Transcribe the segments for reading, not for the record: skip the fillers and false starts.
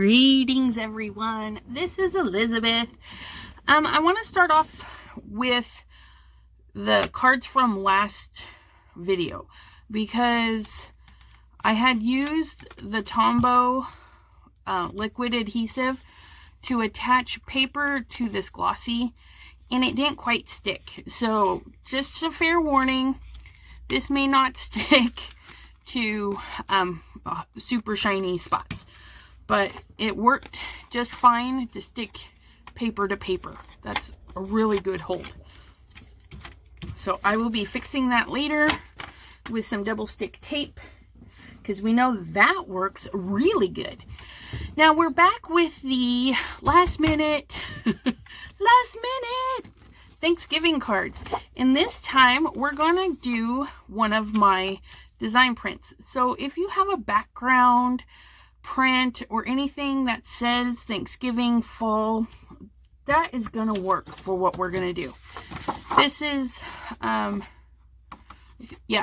Greetings, everyone. This is Elizabeth. I want to start off with the cards from last video because I had used the Tombow liquid adhesive to attach paper to this glossy, and it didn't quite stick. So just a fair warning, this may not stick to super shiny spots. But it worked just fine to stick paper to paper. That's a really good hold. So I will be fixing that later with some double stick tape because we know that works really good. Now we're back with the last minute Thanksgiving cards. And this time we're going to do one of my design prints. So if you have a background print or anything that says Thanksgiving fall, that is gonna work for what we're gonna do. This is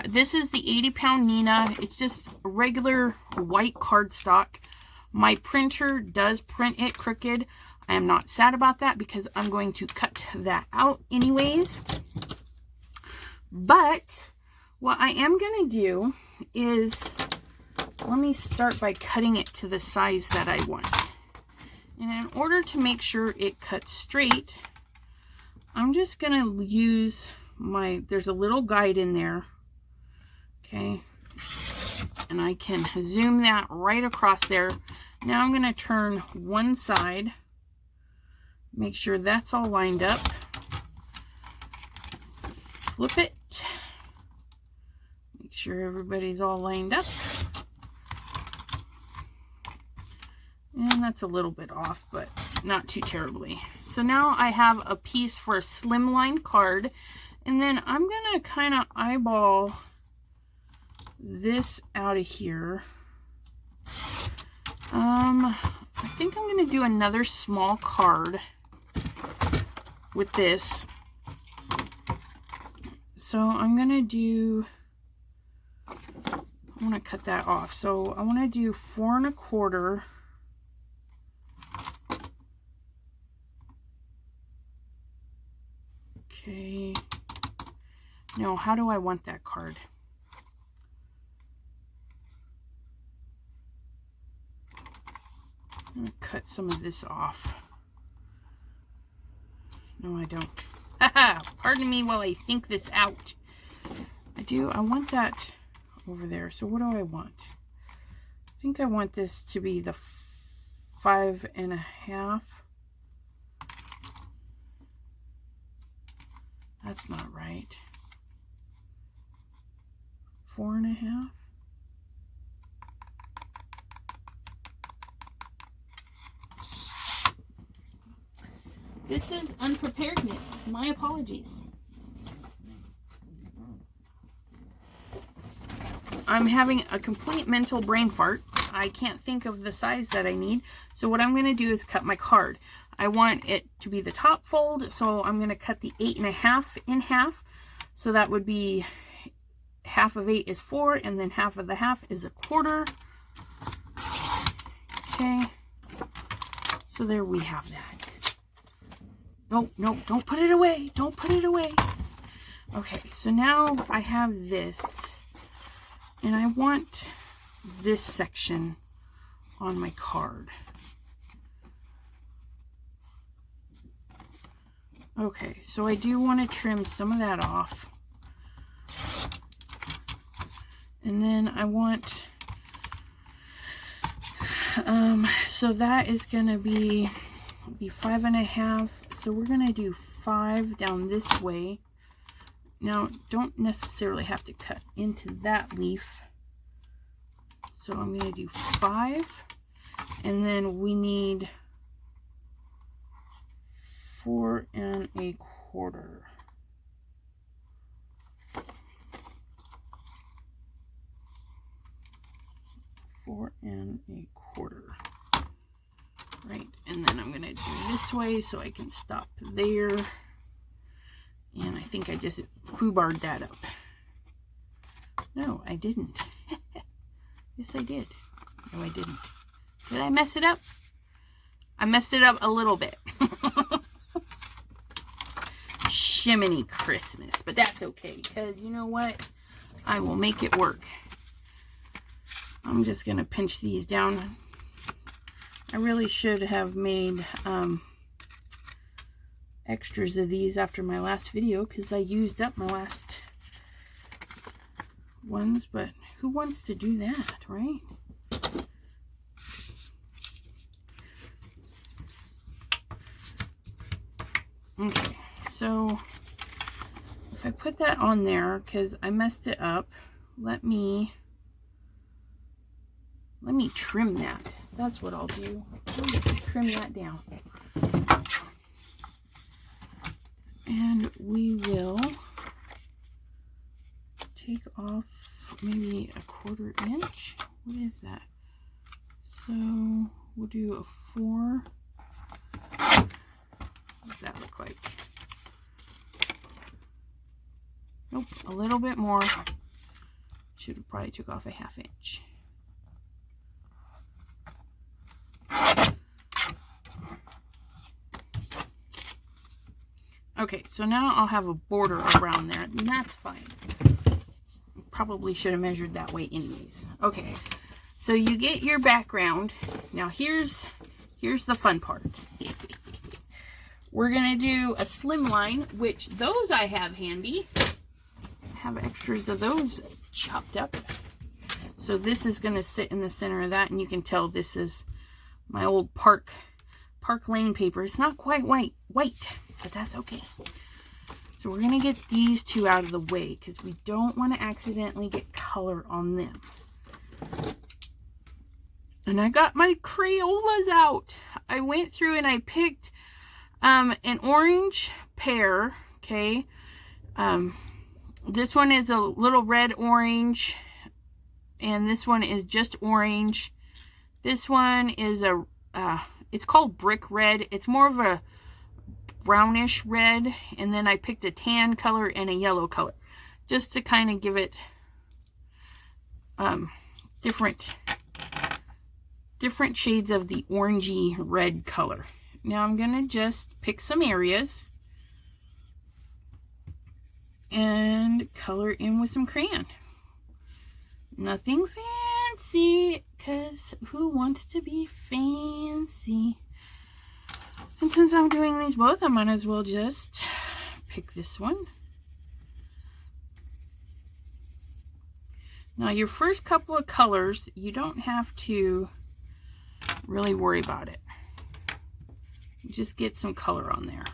this is the 80-pound Nina. It's just a regular white cardstock. My printer does print it crooked. I am not sad about that because I'm going to cut that out anyways. But what I am gonna do is, let me start by cutting it to the size that I want. And in order to make sure it cuts straight, I'm just going to use there's a little guide in there. Okay. And I can zoom that right across there. Now I'm going to turn one side. Make sure that's all lined up. Flip it. Make sure everybody's all lined up. And that's a little bit off, but not too terribly. So now I have a piece for a slimline card. And then I'm going to kind of eyeball this out of here. I think I'm going to do another small card with this. So I'm going to do, I want to cut that off. So I want to do 4 1/4. Okay. Now, how do I want that card? I'm going to cut some of this off. No, I don't. Haha! Pardon me while I think this out. I want that over there. So what do I want? I think I want this to be the 5 1/2. That's not right. 4 1/2. This is unpreparedness. My apologies. I'm having a complete mental brain fart. I can't think of the size that I need. So what I'm going to do is cut my card. I want it to be the top fold, so I'm going to cut the 8 1/2 in half. So that would be half of 8 is 4, and then half of the half is 1/4. Okay. So there we have that. No, no, don't put it away. Don't put it away. Okay, so now I have this, and I want this section on my card. Okay, so I do want to trim some of that off. And then I want, so that is going to be the 5 1/2. So we're going to do 5 down this way. Now, don't necessarily have to cut into that leaf. So I'm going to do 5. And then we need 4 1/4. 4 1/4. Right, and then I'm going to do this way so I can stop there. And I think I just foobarred that up. No, I didn't. Yes, I did. No, I didn't. Did I mess it up? I messed it up a little bit. Shimmy Christmas, but that's okay, because you know what? I will make it work. I'm just going to pinch these down. I really should have made extras of these after my last video, because I used up my last ones, but who wants to do that, right? Okay, so if I put that on there, because I messed it up, let me trim that. That's what I'll do. Trim that down. And we will take off maybe a 1/4 inch. What is that? So we'll do a 4. What does that look like? Nope, a little bit more. Should have probably took off a 1/2 inch. Okay, so now I'll have a border around there, and that's fine. Probably should have measured that way anyways. Okay, so you get your background. Now here's the fun part. We're gonna do a slim line, which those I have handy. I have extras of those chopped up. So this is gonna sit in the center of that, and you can tell this is my old Park Lane paper. It's not quite white, but that's okay. So we're gonna get these two out of the way, because we don't want to accidentally get color on them. And I got my Crayolas out. I went through and I picked an orange pear. Okay, this one is a little red orange, and this one is just orange. This one is a it's called brick red. It's more of a brownish red, and then I picked a tan color and a yellow color, just to kind of give it different shades of the orangey red color. Now I'm gonna just pick some areas and color in with some crayon. Nothing fancy, because who wants to be fancy? And since I'm doing these both, I might as well just pick this one. Now your first couple of colors, you don't have to really worry about it. Just get some color on there.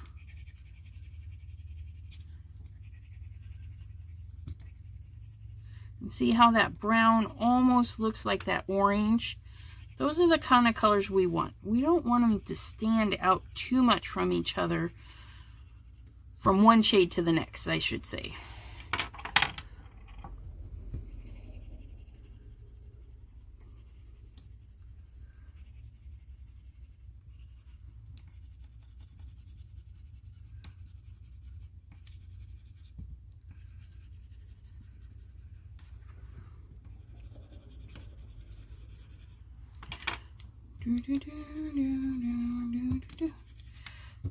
And see how that brown almost looks like that orange? Those are the kind of colors we want. We don't want them to stand out too much from each other, from one shade to the next, I should say.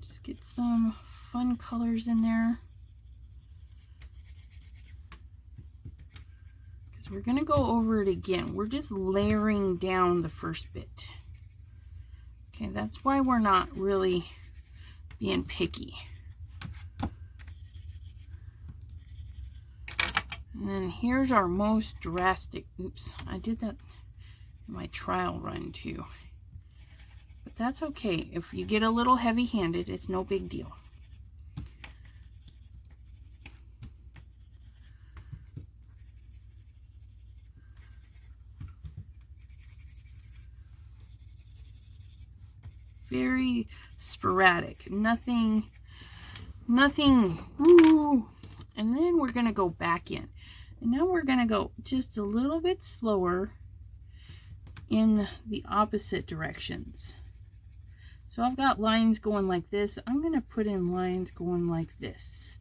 Just get some fun colors in there, because we're going to go over it again. We're just layering down the first bit. Okay, that's why we're not really being picky. And then here's our most drastic, oops, I did that in my trial run too. But that's okay. If you get a little heavy-handed, it's no big deal. Very sporadic. Nothing, woo. And then we're going to go back in. And now we're going to go just a little bit slower in the opposite directions. So I've got lines going like this. I'm going to put in lines going like this.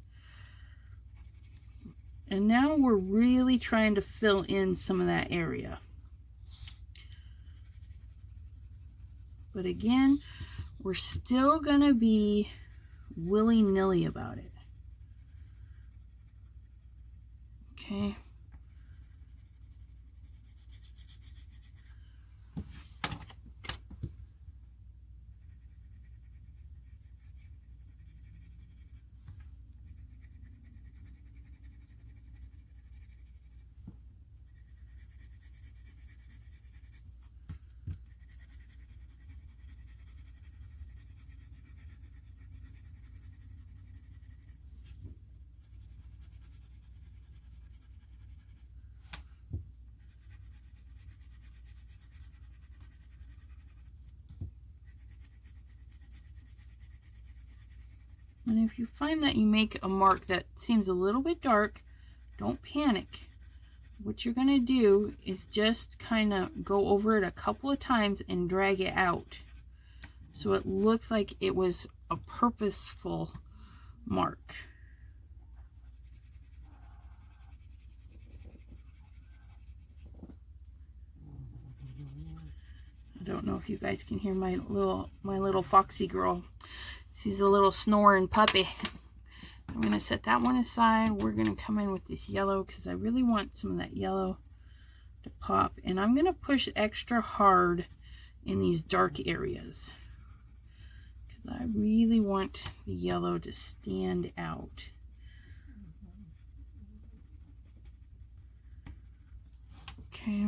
And now we're really trying to fill in some of that area. But again, we're still gonna be willy-nilly about it. Okay. And if you find that you make a mark that seems a little bit dark, don't panic. What you're going to do is just kind of go over it a couple of times and drag it out, so it looks like it was a purposeful mark. I don't know if you guys can hear my little foxy girl. She's a little snoring puppy. I'm going to set that one aside. We're going to come in with this yellow because I really want some of that yellow to pop. And I'm going to push extra hard in these dark areas because I really want the yellow to stand out. Okay.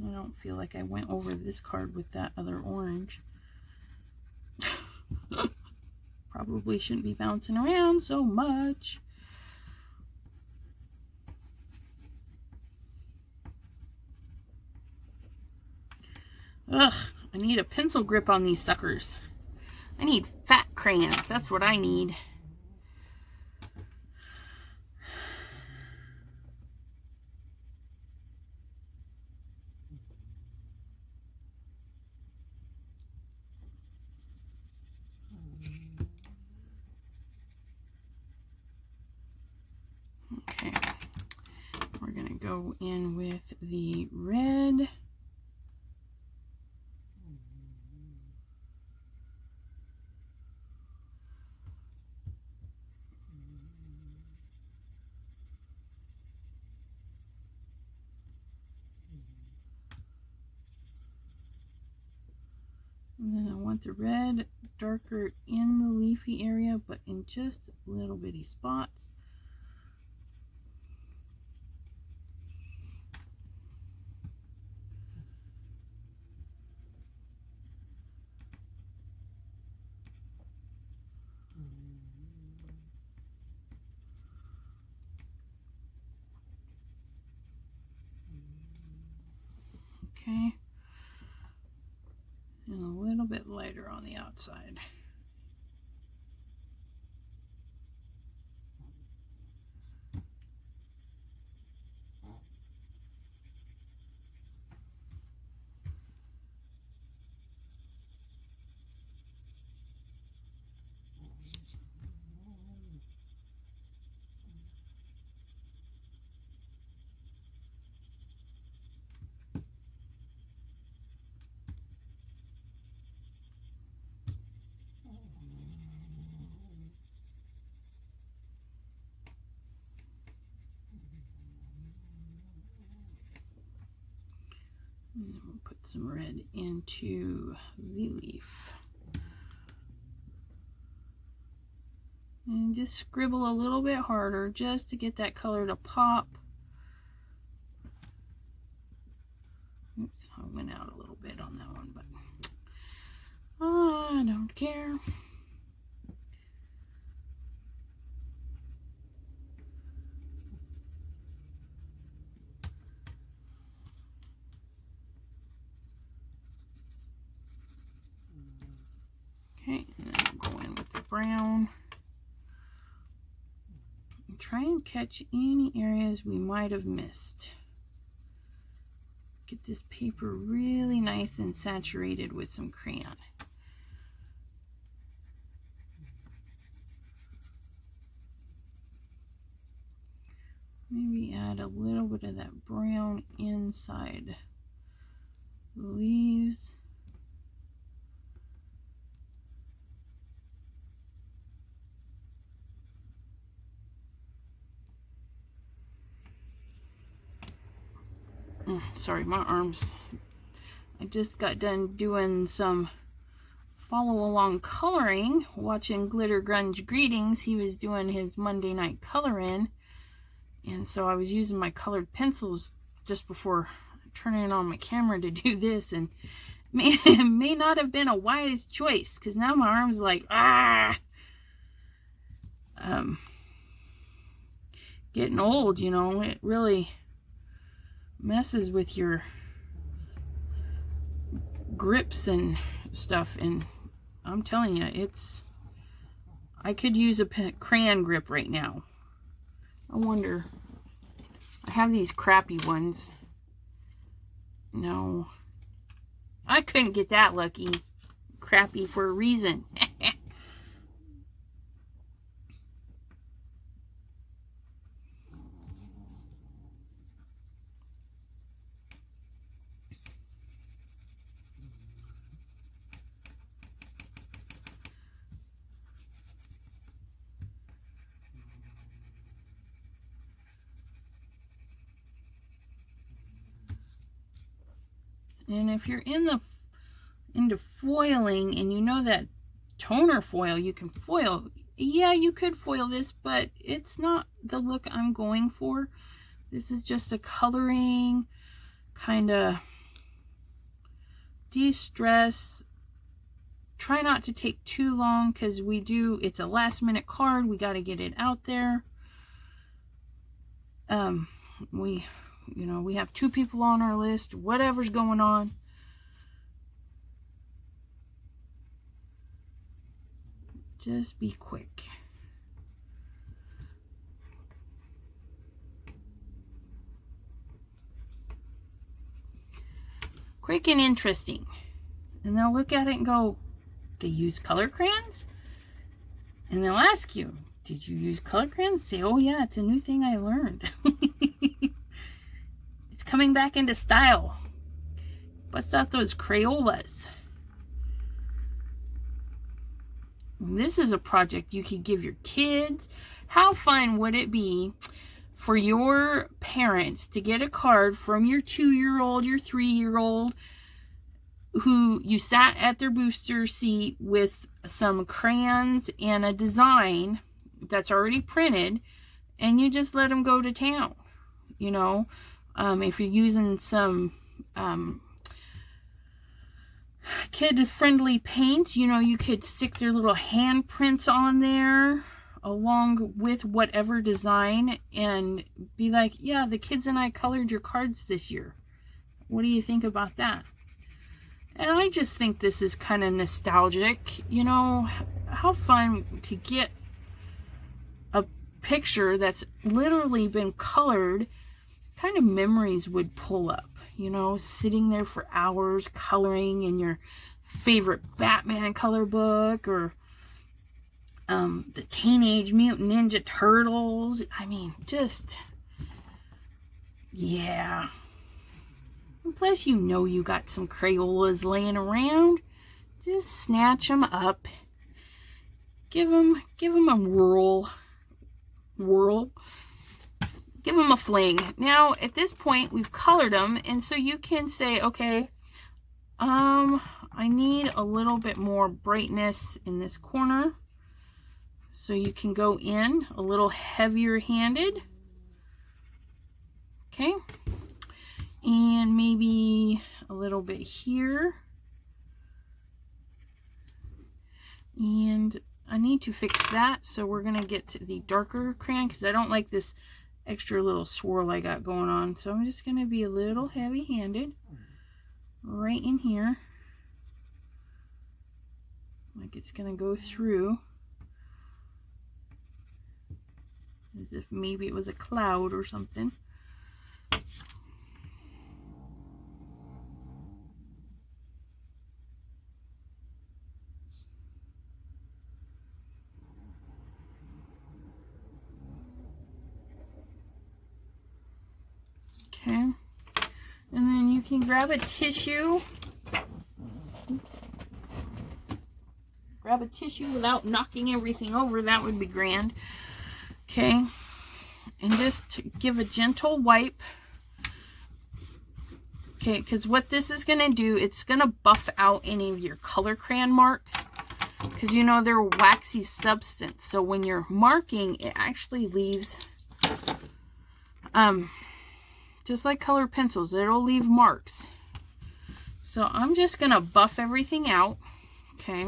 I don't feel like I went over this card with that other orange. Probably shouldn't be bouncing around so much. Ugh, I need a pencil grip on these suckers. I need fat crayons. That's what I need. Okay, we're going to go in with the red. And then I want the red darker in the leafy area, but in just little bitty spots. Okay. And a little bit lighter on the outside. And then we'll put some red into the leaf. And just scribble a little bit harder just to get that color to pop. Oops, I went out a little bit on that one, but I don't care. Okay, and then we'll go in with the brown. And try and catch any areas we might have missed. get this paper really nice and saturated with some crayon. Maybe add a little bit of that brown inside the leaves. Sorry, my arms. I just got done doing some follow along coloring, watching Glitter Grunge Greetings. He was doing his Monday night color in, and so I was using my colored pencils just before turning on my camera to do this, and it may not have been a wise choice, because now my arm's like, getting old, you know. It really messes with your grips and stuff, and I'm telling you, I could use a crayon grip right now. I wonder, I have these crappy ones. No, I couldn't get that lucky. Crappy for a reason. And if you're into foiling, and you know that toner foil, you can foil. Yeah, you could foil this, but it's not the look I'm going for. This is just a coloring, kind of de-stress. Try not to take too long, because it's a last minute card. We got to get it out there. We have 2 people on our list, whatever's going on. Just be quick. Quick and interesting. And they'll look at it and go, they use color crayons? And they'll ask you, did you use color crayons? Say, oh yeah, it's a new thing I learned. It's coming back into style. Bust out those Crayolas. This is a project you could give your kids. How fun would it be for your parents to get a card from your 2-year-old, your 3-year-old, who you sat at their booster seat with some crayons and a design that's already printed, and you just let them go to town? You know, if you're using some kid-friendly paint, you know, you could stick their little handprints on there along with whatever design and be like, yeah, the kids and I colored your cards this year. What do you think about that? And I just think this is kind of nostalgic. You know, how fun to get a picture that's literally been colored. Kind of memories would pull up. You know, sitting there for hours coloring in your favorite Batman color book, or the Teenage Mutant Ninja Turtles. I mean, just, yeah. And plus, you know, you got some Crayolas laying around. Just snatch them up. Give them a whirl. Give them a fling. Now, at this point, we've colored them, and so you can say, okay, I need a little bit more brightness in this corner. So you can go in a little heavier handed. Okay. And maybe a little bit here. And I need to fix that, so we're going to get to the darker crayon, because I don't like this extra little swirl I got going on. So I'm just going to be a little heavy-handed right in here, like it's going to go through as if maybe it was a cloud or something. can grab a tissue. Oops. Grab a tissue without knocking everything over. That would be grand. Okay. And just give a gentle wipe. Okay, because what this is going to do, it's going to buff out any of your color crayon marks. Because you know they're waxy substance. So when you're marking, it actually leaves, just like colored pencils, it'll leave marks. So I'm just going to buff everything out. Okay.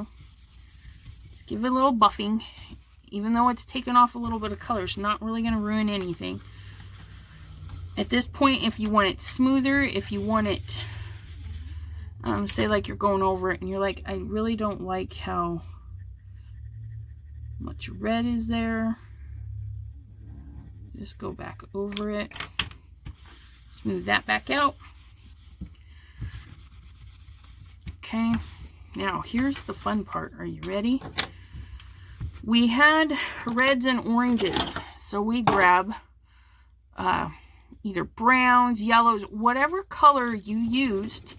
Just give it a little buffing. Even though it's taken off a little bit of color, it's not really going to ruin anything. At this point, if you want it smoother, if you want it, say like you're going over it and you're like, I really don't like how much red is there. Just go back over it. Smooth that back out. Okay, now here's the fun part. Are you ready? We had reds and oranges, so we grab either browns, yellows, whatever color you used,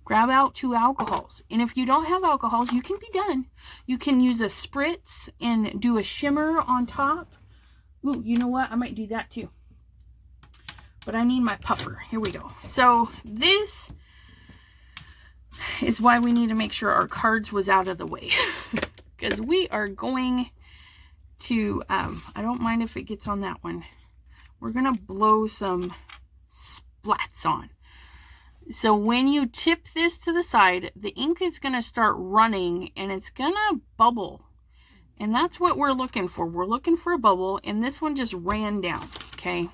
grab out 2 alcohols. And if you don't have alcohols, you can be done. You can use a spritz and do a shimmer on top. Ooh, you know what? I might do that too. But I need my puffer. Here we go. So this is why we need to make sure our cards was out of the way. Because we are going to, I don't mind if it gets on that one. We're going to blow some splats on. So when you tip this to the side, the ink is going to start running and it's going to bubble. And that's what we're looking for. We're looking for a bubble, and this one just ran down, okay?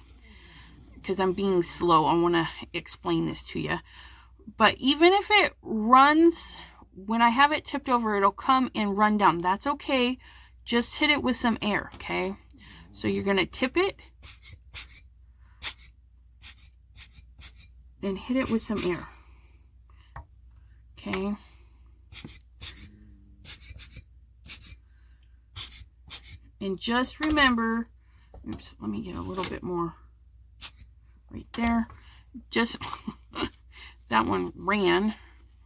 Because I'm being slow. I want to explain this to you. But even if it runs, when I have it tipped over, it'll come and run down. That's okay. Just hit it with some air, okay? So you're going to tip it and hit it with some air. Okay. And just remember, oops, let me get a little bit more right there. Just, that one ran,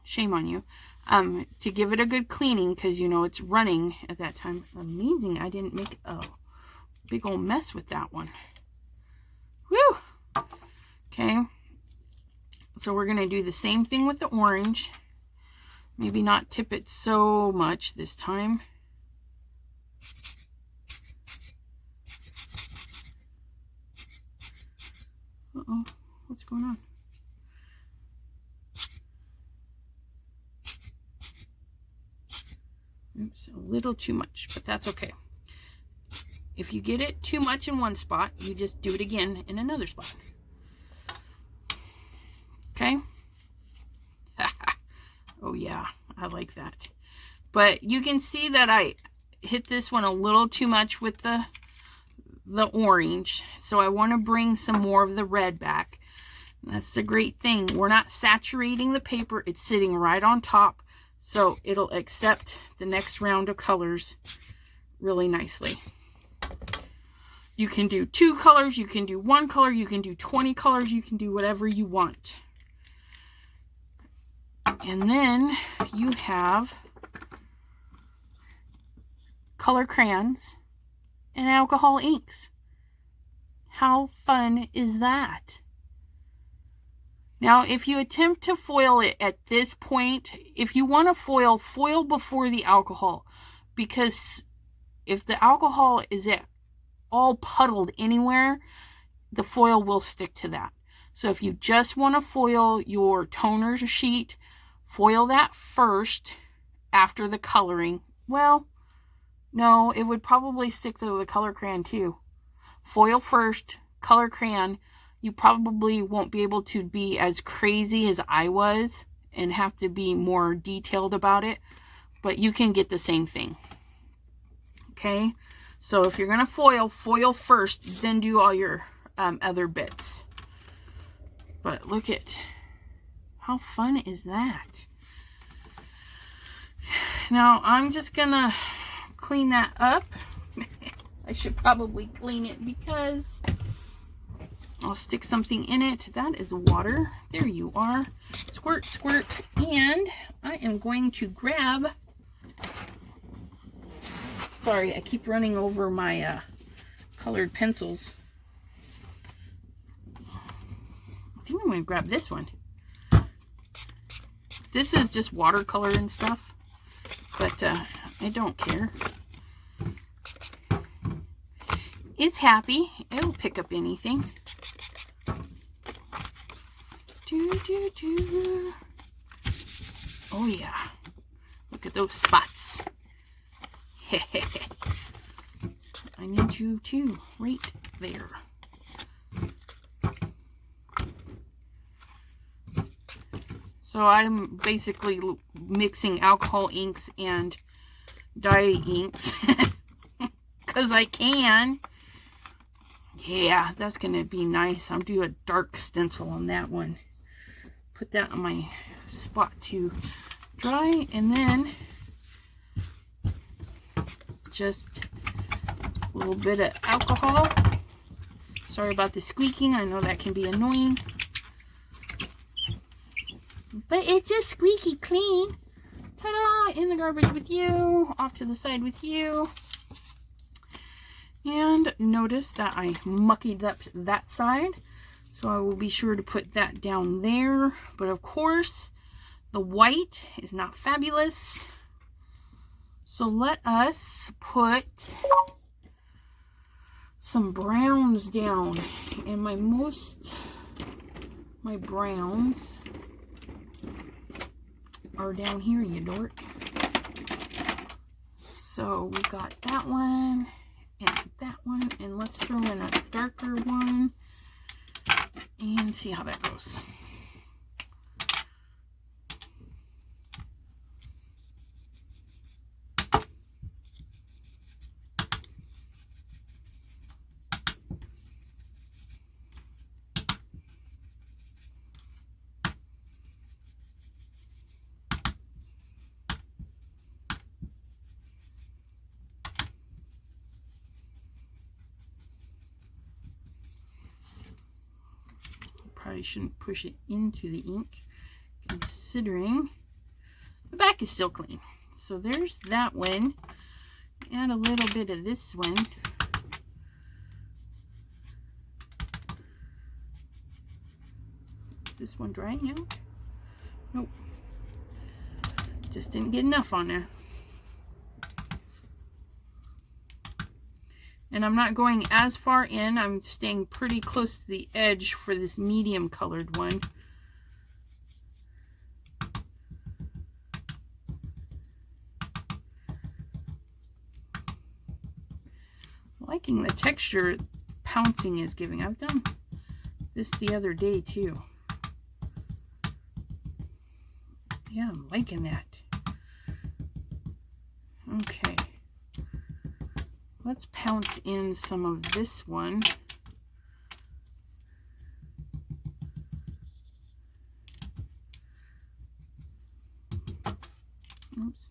shame on you. To give it a good cleaning, because you know it's running at that time. Amazing, I didn't make a big old mess with that one. Woo! Okay. So we're going to do the same thing with the orange. Maybe not tip it so much this time. Uh-oh, what's going on? Oops, a little too much, but that's okay. If you get it too much in one spot, you just do it again in another spot. Okay? Oh yeah, I like that. But you can see that I hit this one a little too much with the orange. So I want to bring some more of the red back. That's the great thing. We're not saturating the paper. It's sitting right on top. So it'll accept the next round of colors really nicely. You can do 2 colors. You can do 1 color. You can do 20 colors. You can do whatever you want. And then you have color crayons and alcohol inks. How fun is that? Now, if you attempt to foil it at this point, if you want to foil, foil before the alcohol. Because if the alcohol is all puddled anywhere, the foil will stick to that. So if you just want to foil your toner sheet, foil that first after the coloring. Well, no, it would probably stick to the color crayon too. Foil first, color crayon. You probably won't be able to be as crazy as I was and have to be more detailed about it, but you can get the same thing. Okay, so if you're going to foil, foil first, then do all your other bits. But look at how fun is that? Now I'm just going to clean that up. I should probably clean it because, I'll stick something in it. That is water. There you are. Squirt, squirt. And I am going to grab, sorry, I keep running over my colored pencils. I think I'm going to grab this one. This is just watercolor and stuff, but I don't care. It's happy. It'll pick up anything. Oh yeah. Look at those spots. I need you too, right there. So I'm basically mixing alcohol inks and dye inks because I can. Yeah, that's going to be nice. I'll do a dark stencil on that one. Put that on my spot to dry, and then just a little bit of alcohol. Sorry about the squeaking. I know that can be annoying. But it's just squeaky clean. Ta-da! In the garbage with you. Off to the side with you. And notice that I muckied up that side. So I will be sure to put that down there. But of course, the white is not fabulous. So let us put some browns down. And my browns are down here, you dork. So we got that one and that one, and let's throw in a darker one and see how that goes. Probably shouldn't push it into the ink, considering the back is still clean. So there's that one. Add a little bit of this one. Is this one drying out? Nope. Just didn't get enough on there. And I'm not going as far in. I'm staying pretty close to the edge for this medium colored one. Liking the texture pouncing is giving. I've done this the other day too. Yeah, I'm liking that. Okay. Let's pounce in some of this one. Oops.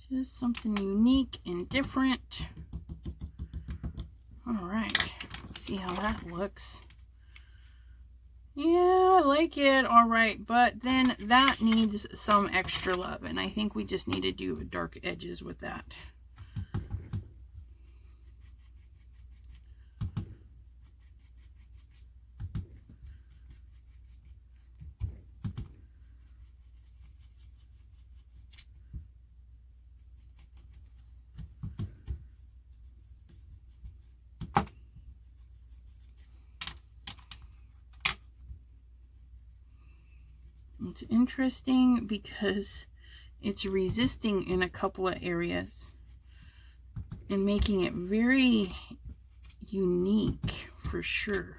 Just something unique and different. All right, let's see how that looks. Yeah, I like it. All right, but then that needs some extra love, and I think we just need to do dark edges with that. It's interesting because it's resisting in a couple of areas and making it very unique for sure.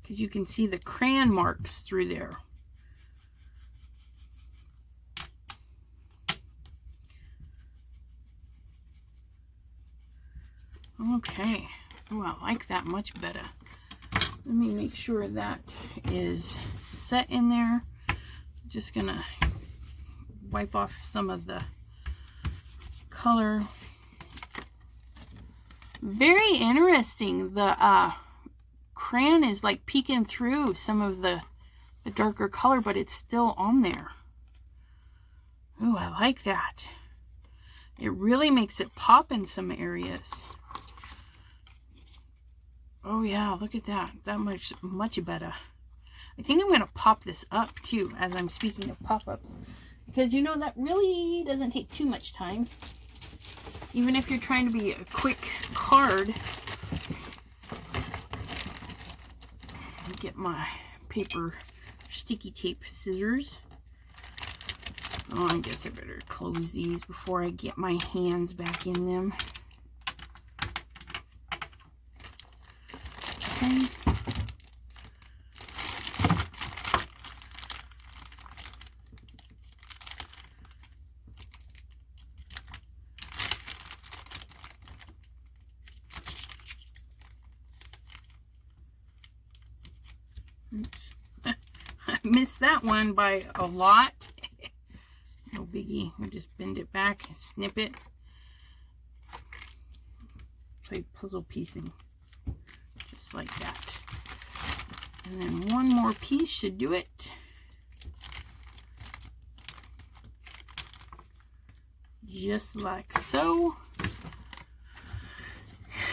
because you can see the crayon marks through there. Okay. Oh, I like that much better. Let me make sure that is set in there. Just gonna wipe off some of the color. Very interesting. The crayon is like peeking through some of the darker color, but it's still on there. Ooh, I like that. It really makes it pop in some areas. Oh yeah, look at that. That much better. I think I'm going to pop this up too as I'm speaking of pop-ups. Because you know that really doesn't take too much time. Even if you're trying to be a quick card. Get my paper sticky tape scissors. Oh, I guess I better close these before I get my hands back in them. Okay. I missed that one by a lot. No biggie. We'll just bend it back and snip it. Play puzzle piecing. Just like that. And then one more piece should do it. Just like so.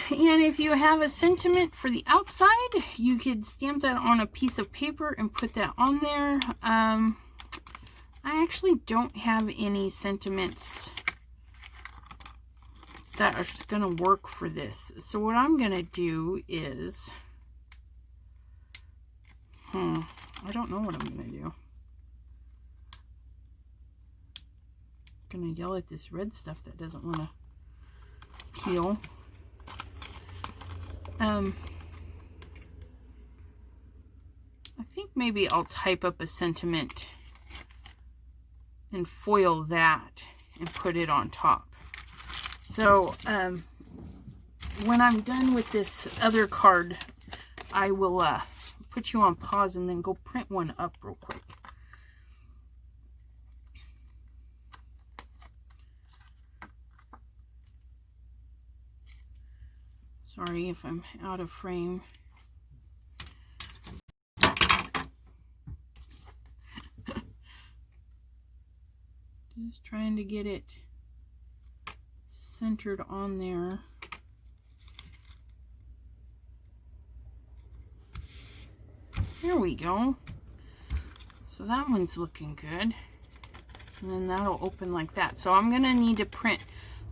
And if you have a sentiment for the outside, you could stamp that on a piece of paper and put that on there. I actually don't have any sentiments that are just going to work for this. So what I'm going to do is, I don't know what I'm going to do. I'm going to yell at this red stuff that doesn't want to peel. I think maybe I'll type up a sentiment and foil that and put it on top. So when I'm done with this other card, I will put you on pause and then go print one up real quick. Sorry if I'm out of frame. Just trying to get it centered on there. There we go. So that one's looking good. And then that'll open like that. So I'm going to need to print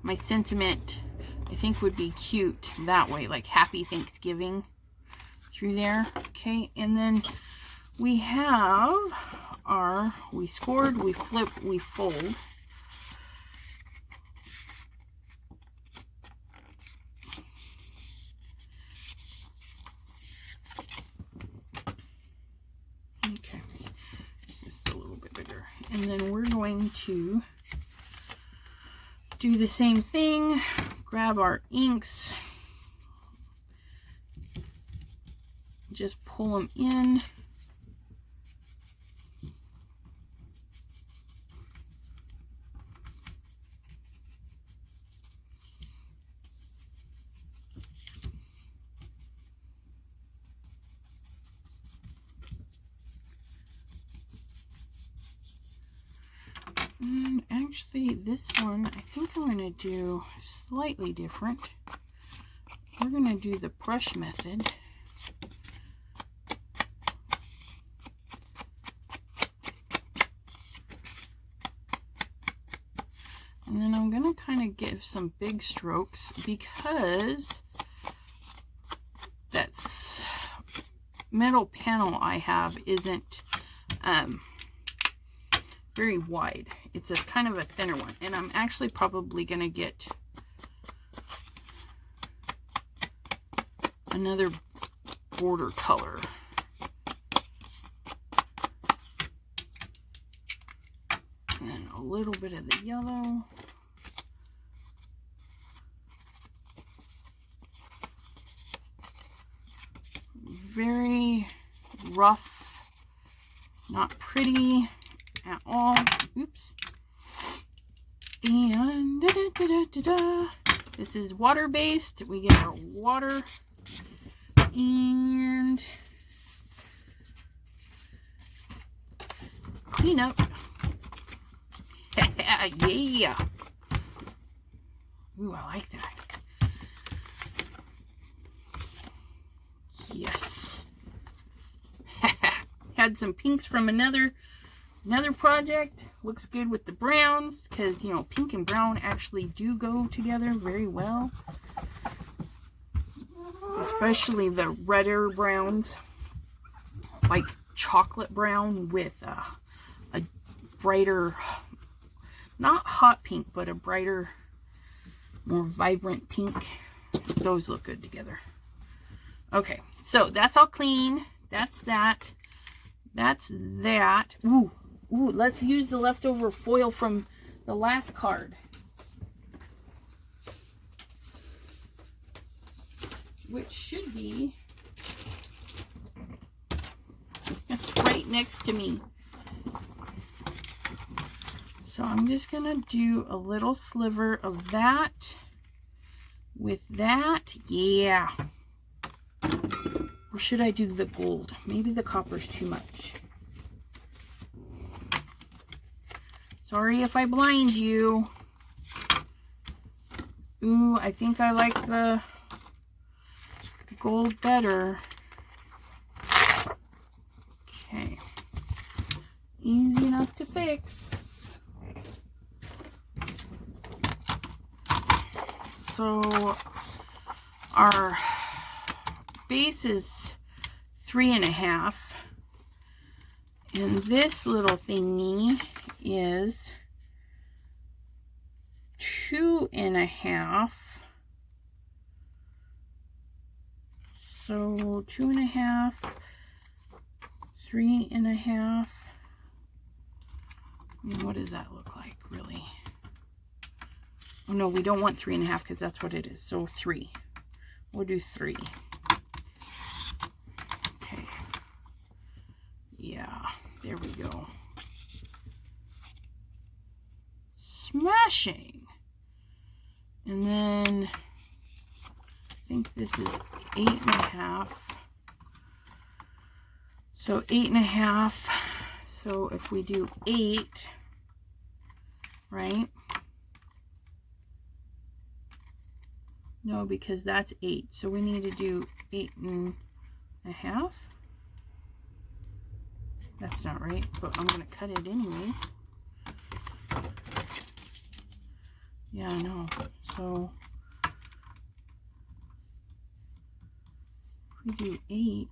my sentiment. I think would be cute that way, like Happy Thanksgiving through there. Okay, and then we have our, we scored, we flip, we fold. Okay, this is a little bit bigger. And then we're going to do the same thing. Grab our inks, just pull them in. And actually this one, I think I'm going to do slightly different. We're going to do the brush method. And then I'm going to kind of give some big strokes because that middle panel I have isn't very wide. It's a kind of a thinner one, and I'm actually probably going to get another border color a little bit of the yellow. Very rough, not pretty at all. Oops. And this is water-based. We get our water and clean up. Yeah. Ooh, I like that. Yes. Had some pinks from another project. Looks good with the browns because, you know, pink and brown actually do go together very well. Especially the redder browns, like chocolate brown with a brighter, not hot pink, but a brighter, more vibrant pink. Those look good together. Okay, so that's all clean. That's that. That's that. Ooh, let's use the leftover foil from the last card. Which should be, it's right next to me. So I'm just gonna do a little sliver of that with that. Yeah. Or should I do the gold? Maybe the copper's too much. Sorry if I blind you. Ooh, I think I like the gold better. Okay. Easy enough to fix. So our base is 3.5, and this little thingy is 2.5. So 2.5, 3.5. And what does that look like, really? Oh no, we don't want 3.5 because that's what it is. So 3. We'll do 3. Okay. Yeah, there we go. Smashing. And then I think this is 8.5. So 8.5. So if we do 8, right? No, because that's 8. So we need to do 8.5. That's not right, but I'm going to cut it anyways. Yeah, I know. So if we do 8,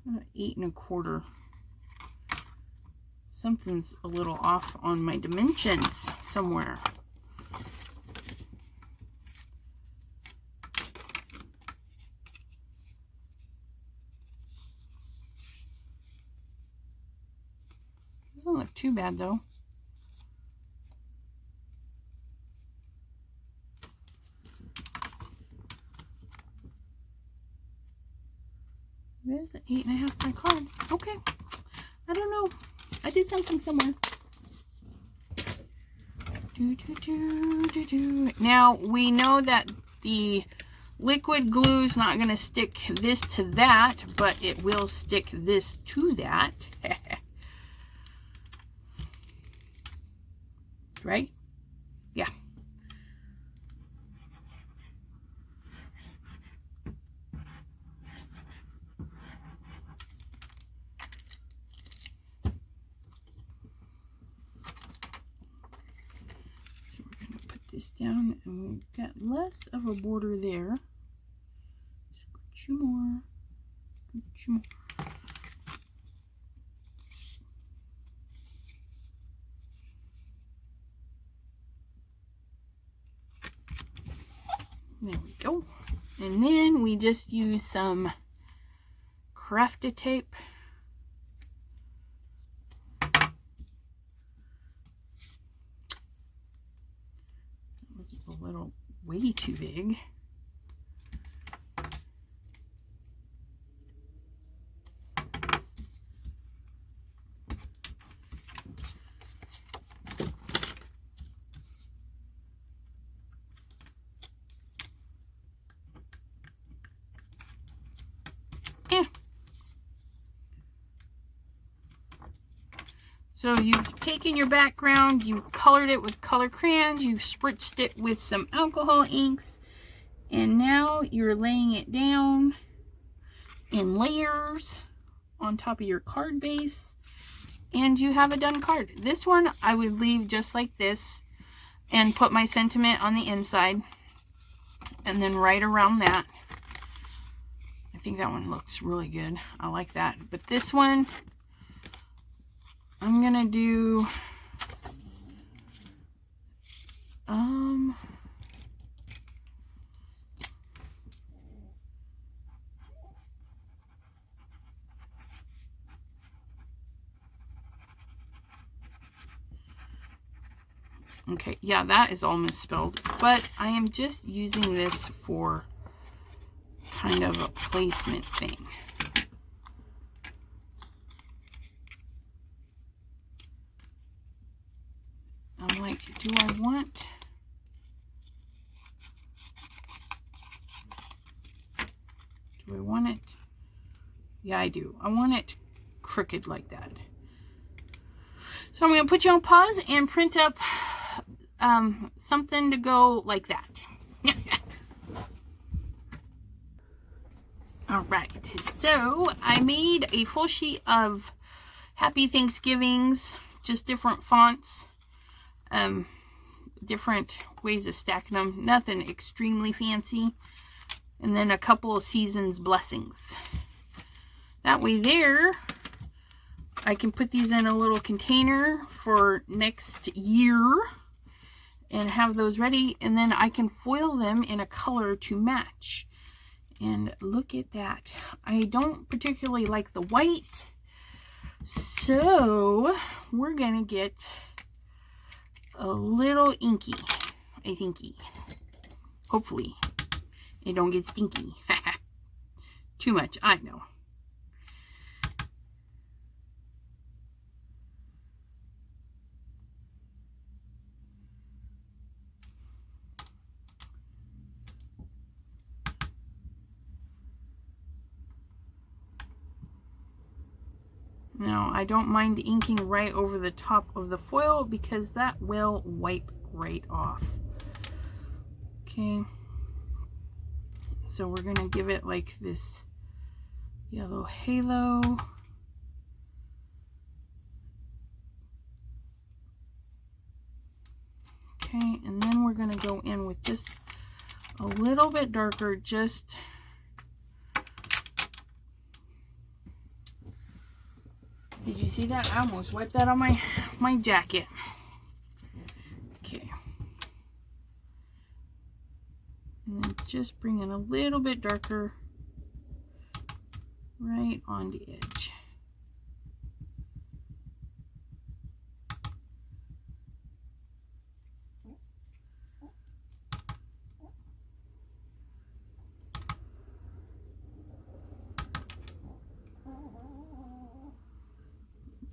about 8.25. Something's a little off on my dimensions somewhere. Doesn't look too bad though. There's an 8.5 my card. Okay. I don't know. I did something somewhere. Now we know that the liquid glue is not going to stick this to that, but it will stick this to that. Right? Yeah. So we're going to put this down, and we've got less of a border there. Scooch you more. Scooch you more. There we go. And then we just use some crafted tape little way too big. Yeah. So you've taken your background, you've colored it with color crayons, you've spritzed it with some alcohol inks, and now you're laying it down in layers on top of your card base, and you have a done card. This one I would leave just like this and put my sentiment on the inside, and then right around that. I think that one looks really good. I like that. But this one, I'm gonna do okay, yeah, that is all misspelled, but I am just using this for kind of a placement thing. I'm like, do I want it? Yeah, I do. I want it crooked like that. So I'm going to put you on pause and print up something to go like that. All right, so I made a full sheet of Happy Thanksgivings, just different fonts, different ways of stacking them, nothing extremely fancy, and then a couple of seasons blessings. That way there, I can put these in a little container for next year and have those ready, and then I can foil them in a color to match. And look at that. I don't particularly like the white, so we're gonna get a little inky, I thinky. Hopefully it don't get stinky. Too much, I know. Now, I don't mind inking right over the top of the foil because that will wipe right off. Okay. So we're going to give it like this yellow halo. Okay, and then we're going to go in with just a little bit darker, just did you see that? I almost wiped that on my jacket. Okay. And then just bring in a little bit darker right on the edge.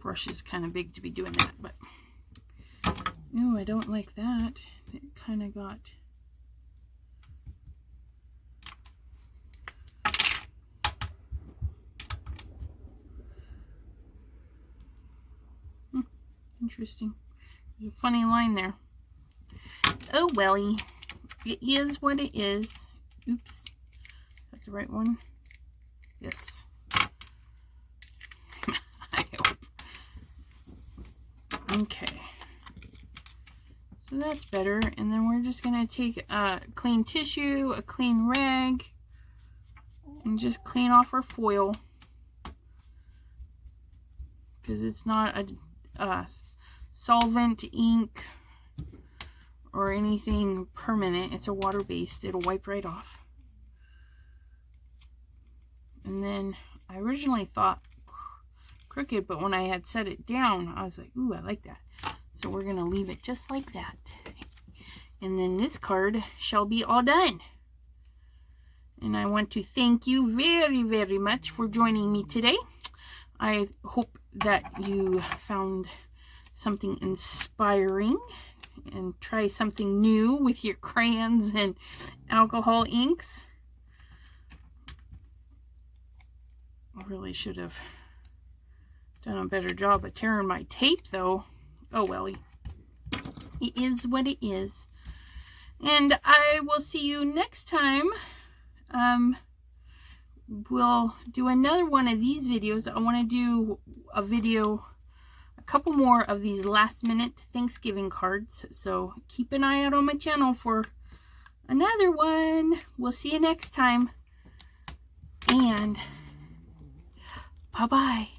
Brush is kind of big to be doing that, but no, I don't like that. It kind of got interesting. There's a funny line there. Oh welly, it is what it is. Oops, that's the right one. Yes. I hope. Okay, so that's better. And then we're just going to take a clean tissue, a clean rag, and just clean off our foil, because it's not a solvent, ink, or anything permanent. It's a water-based. It'll wipe right off. And then I originally thought crooked, but when I had set it down, I was like, ooh, I like that. So we're gonna leave it just like that. And then this card shall be all done. And I want to thank you very, very much for joining me today. I hope that you found something inspiring and try something new with your crayons and alcohol inks. I really should have done a better job of tearing my tape though. Oh welly. It is what it is. And I will see you next time. We'll do another one of these videos. I want to do a video, a couple more of these last minute Thanksgiving cards. So keep an eye out on my channel for another one. We'll see you next time. And bye-bye.